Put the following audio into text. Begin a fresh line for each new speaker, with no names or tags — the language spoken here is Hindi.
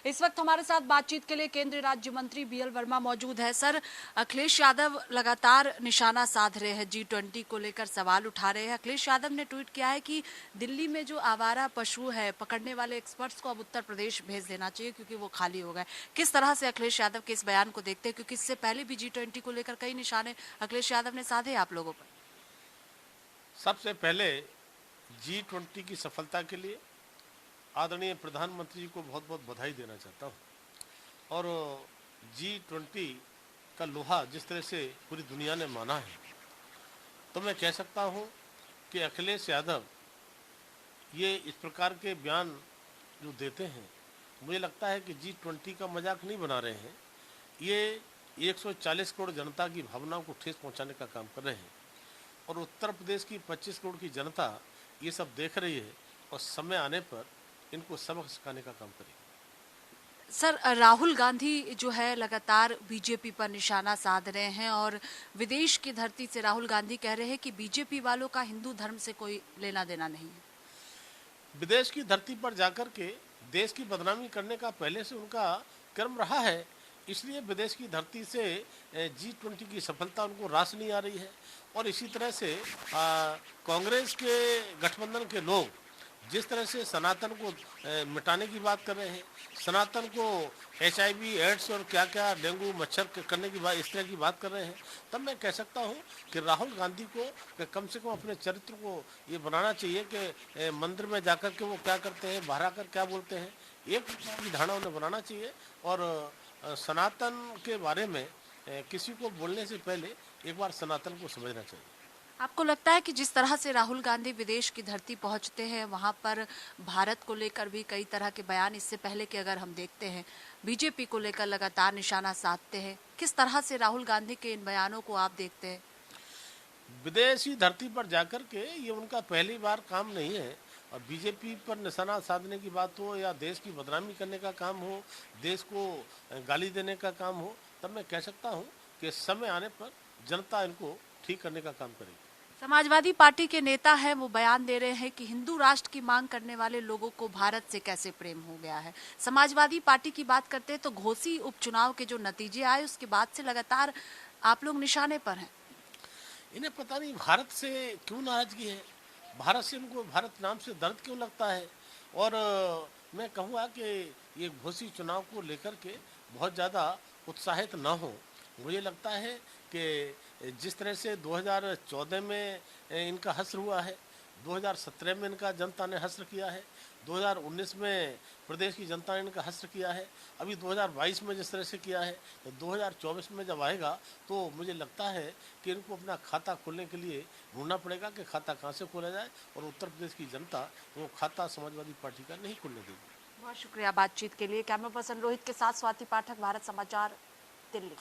इस वक्त हमारे साथ बातचीत के लिए केंद्रीय राज्य मंत्री बीएल वर्मा मौजूद है। सर, अखिलेश यादव लगातार निशाना साध रहे हैं, G20 को लेकर सवाल उठा रहे हैं। अखिलेश यादव ने ट्वीट किया है कि दिल्ली में जो आवारा पशु है पकड़ने वाले एक्सपर्ट्स को अब उत्तर प्रदेश भेज देना चाहिए क्योंकि वो खाली हो गए। किस तरह से अखिलेश यादव के इस बयान को देखते हैं, क्योंकि इससे पहले भी G20 को लेकर कई निशाने अखिलेश यादव ने साधे आप लोगों पर?
सबसे पहले G20 की सफलता के लिए आदरणीय प्रधानमंत्री जी को बहुत बहुत बधाई देना चाहता हूँ। और G20 का लोहा जिस तरह से पूरी दुनिया ने माना है, तो मैं कह सकता हूँ कि अखिलेश यादव ये इस प्रकार के बयान जो देते हैं, मुझे लगता है कि G20 का मजाक नहीं बना रहे हैं। ये 140 करोड़ जनता की भावनाओं को ठेस पहुँचाने का काम कर रहे हैं और उत्तर प्रदेश की 25 करोड़ की जनता ये सब देख रही है और समय आने पर इनको सबक सिखाने का काम करेगी।
सर, राहुल गांधी जो है लगातार बीजेपी पर निशाना साध रहे हैं और विदेश की धरती से राहुल गांधी कह रहे हैं कि बीजेपी वालों का हिंदू धर्म से कोई लेना देना नहीं है।
विदेश की धरती पर जाकर के देश की बदनामी करने का पहले से उनका क्रम रहा है, इसलिए विदेश की धरती से G20 की सफलता उनको रास नहीं आ रही है। और इसी तरह से कांग्रेस के गठबंधन के लोग जिस तरह से सनातन को मिटाने की बात कर रहे हैं, सनातन को HIV एड्स और क्या क्या डेंगू मच्छर करने की बात, इस तरह की बात कर रहे हैं, तब मैं कह सकता हूं कि राहुल गांधी को कम से कम अपने चरित्र को ये बनाना चाहिए कि मंदिर में जाकर के वो क्या करते हैं, बाहर आकर क्या बोलते हैं, एक की धारणा उन्हें बनाना चाहिए। और सनातन के बारे में किसी को बोलने से पहले एक बार सनातन को समझना चाहिए।
आपको लगता है कि जिस तरह से राहुल गांधी विदेश की धरती पहुंचते हैं वहां पर भारत को लेकर भी कई तरह के बयान, इससे पहले कि अगर हम देखते हैं बीजेपी को लेकर लगातार निशाना साधते हैं, किस तरह से राहुल गांधी के इन बयानों को आप देखते हैं?
विदेशी धरती पर जाकर के ये उनका पहली बार काम नहीं है। और बीजेपी पर निशाना साधने की बात हो या देश की बदनामी करने का काम हो, देश को गाली देने का काम हो, तब मैं कह सकता हूँ कि समय आने पर जनता इनको ठीक करने का काम करेगी।
समाजवादी पार्टी के नेता हैं, वो बयान दे रहे हैं कि हिंदू राष्ट्र की मांग करने वाले लोगों को भारत से कैसे प्रेम हो गया है। समाजवादी पार्टी की बात करते हैं तो घोसी उपचुनाव के जो नतीजे आए उसके बाद से लगातार आप लोग निशाने पर हैं।
इन्हें पता नहीं भारत से क्यों नाराजगी है, भारत से इनको भारत नाम से दर्द क्यों लगता है। और मैं कहूँगा कि ये घोसी चुनाव को लेकर के बहुत ज़्यादा उत्साहित ना हो। मुझे लगता है कि जिस तरह से 2014 में इनका हश्र हुआ है, 2017 में इनका जनता ने हश्र किया है, 2019 में प्रदेश की जनता ने इनका हश्र किया है, अभी 2022 में जिस तरह से किया है, तो 2024 में जब आएगा तो मुझे लगता है कि इनको अपना खाता खोलने के लिए ढूंढना पड़ेगा कि खाता कहाँ से खोला जाए। और उत्तर प्रदेश की जनता वो खाता समाजवादी पार्टी का नहीं खोलने देगी।
बहुत शुक्रिया बातचीत के लिए। कैमरा पर्सन रोहित के साथ स्वाति पाठक, भारत समाचार, दिल्ली।